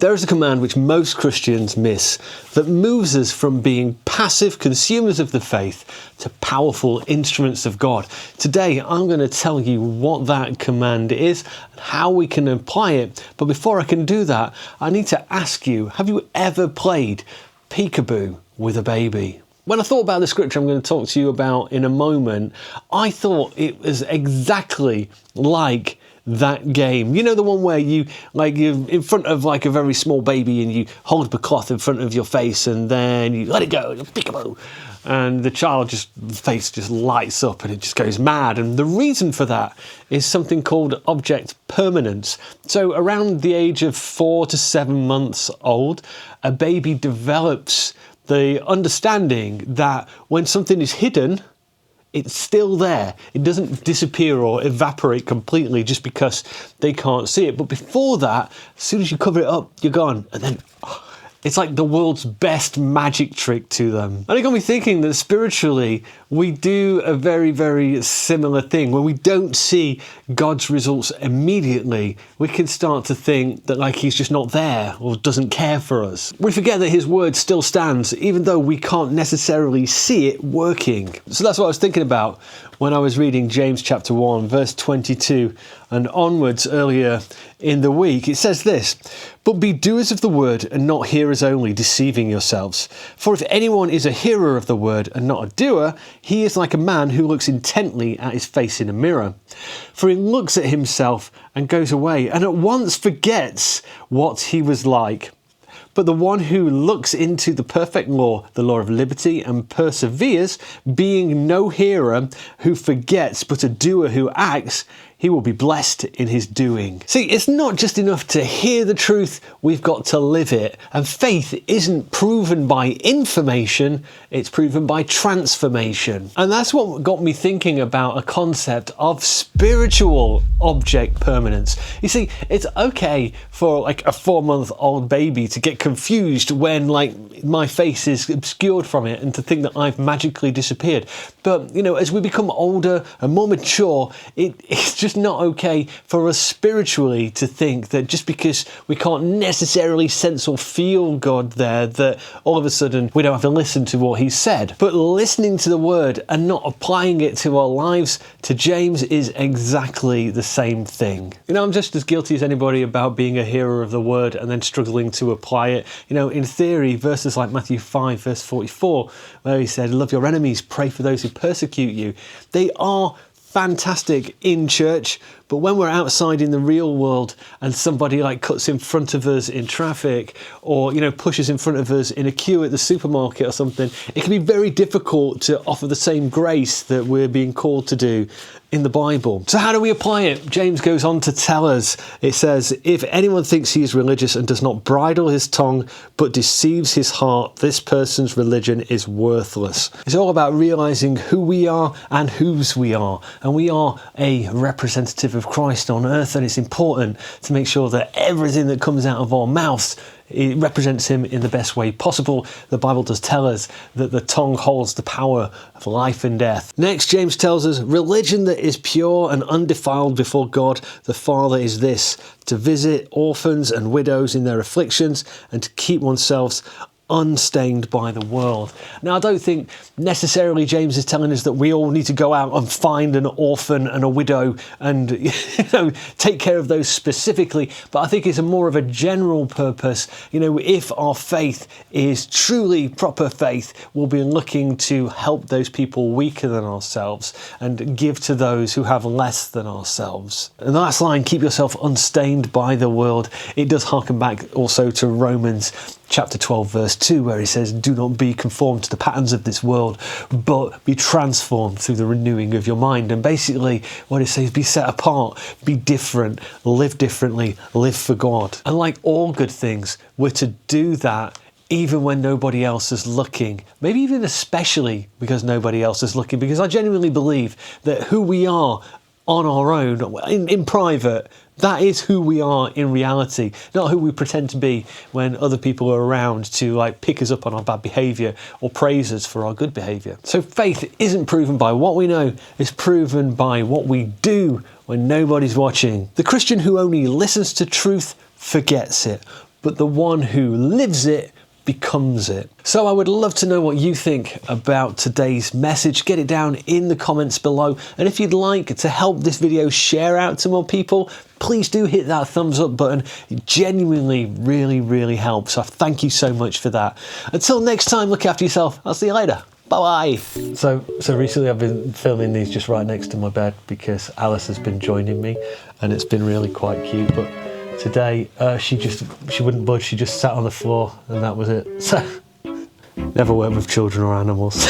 There is a command which most Christians miss that moves us from being passive consumers of the faith to powerful instruments of God. Today, I'm going to tell you what that command is and how we can apply it. But before I can do that, I need to ask you, have you ever played peekaboo with a baby? When I thought about the scripture I'm going to talk to you about in a moment, I thought it was exactly like that game. You know, the one where you're in front of like a very small baby and you hold the cloth in front of your face and then you let it go, peekaboo, and the face just lights up and it just goes mad. And the reason for that is something called object permanence. So around the age of 4 to 7 months old, a baby develops the understanding that when something is hidden, it's still there. It doesn't disappear or evaporate completely just because they can't see it. But before that, as soon as you cover it up, you're gone. And then it's like the world's best magic trick to them. And it got me thinking that spiritually, we do a very, very similar thing. When we don't see God's results immediately, we can start to think that like he's just not there or doesn't care for us. We forget that his word still stands, even though we can't necessarily see it working. So that's what I was thinking about when I was reading James chapter 1, verse 22 and onwards earlier in the week. It says this: "But be doers of the word and not hearers only, deceiving yourselves. For if anyone is a hearer of the word and not a doer, he is like a man who looks intently at his face in a mirror. For he looks at himself and goes away and at once forgets what he was like. But the one who looks into the perfect law, the law of liberty, and perseveres, being no hearer who forgets, but a doer who acts, he will be blessed in his doing." See, it's not just enough to hear the truth, we've got to live it. And faith isn't proven by information, it's proven by transformation. And that's what got me thinking about a concept of spiritual object permanence. You see, it's okay for like a 4-month-old baby to get confused when like my face is obscured from it and to think that I've magically disappeared. But, you know, as we become older and more mature, it's just not okay for us spiritually to think that just because we can't necessarily sense or feel God there, that all of a sudden we don't have to listen to what he said. But listening to the word and not applying it to our lives, to James, is exactly the same thing. You know, I'm just as guilty as anybody about being a hearer of the word and then struggling to apply it. You know, in theory, verses like Matthew 5 verse 44, where he said, "Love your enemies, pray for those who persecute you," they are fantastic in church, but when we're outside in the real world and somebody like cuts in front of us in traffic, or, you know, pushes in front of us in a queue at the supermarket or something, it can be very difficult to offer the same grace that we're being called to do in the Bible. So how do we apply it? James goes on to tell us, it says, "If anyone thinks he is religious and does not bridle his tongue, but deceives his heart, this person's religion is worthless." It's all about realizing who we are and whose we are. And we are a representative of Christ on earth, and it's important to make sure that everything that comes out of our mouths, it represents him in the best way possible. The Bible does tell us that the tongue holds the power of life and death. Next, James tells us, "Religion that is pure and undefiled before God the Father is this, to visit orphans and widows in their afflictions and to keep oneself unstained by the world." Now, I don't think necessarily James is telling us that we all need to go out and find an orphan and a widow and, you know, take care of those specifically, but I think it's more of a general purpose. You know, if our faith is truly proper faith, we'll be looking to help those people weaker than ourselves and give to those who have less than ourselves. And the last line, "keep yourself unstained by the world," it does harken back also to Romans chapter 12 verse 2, where he says, "Do not be conformed to the patterns of this world, but be transformed through the renewing of your mind." And basically what it says, be set apart, be different, live differently, live for God. And like all good things, we're to do that even when nobody else is looking, maybe even especially because nobody else is looking, because I genuinely believe that who we are on our own, in private, that is who we are in reality, not who we pretend to be when other people are around to like pick us up on our bad behaviour or praise us for our good behaviour. So faith isn't proven by what we know, it's proven by what we do when nobody's watching. The Christian who only listens to truth forgets it, but the one who lives it becomes it. So I would love to know what you think about today's message. Get it down in the comments below. And if you'd like to help this video share out to more people, please do hit that thumbs up button. It genuinely really helps. So thank you so much for that. Until next time, look after yourself. I'll see you later. Bye-bye. So recently I've been filming these just right next to my bed because Alice has been joining me and it's been really quite cute. But today she wouldn't budge. She just sat on the floor and that was it. So never work with children or animals.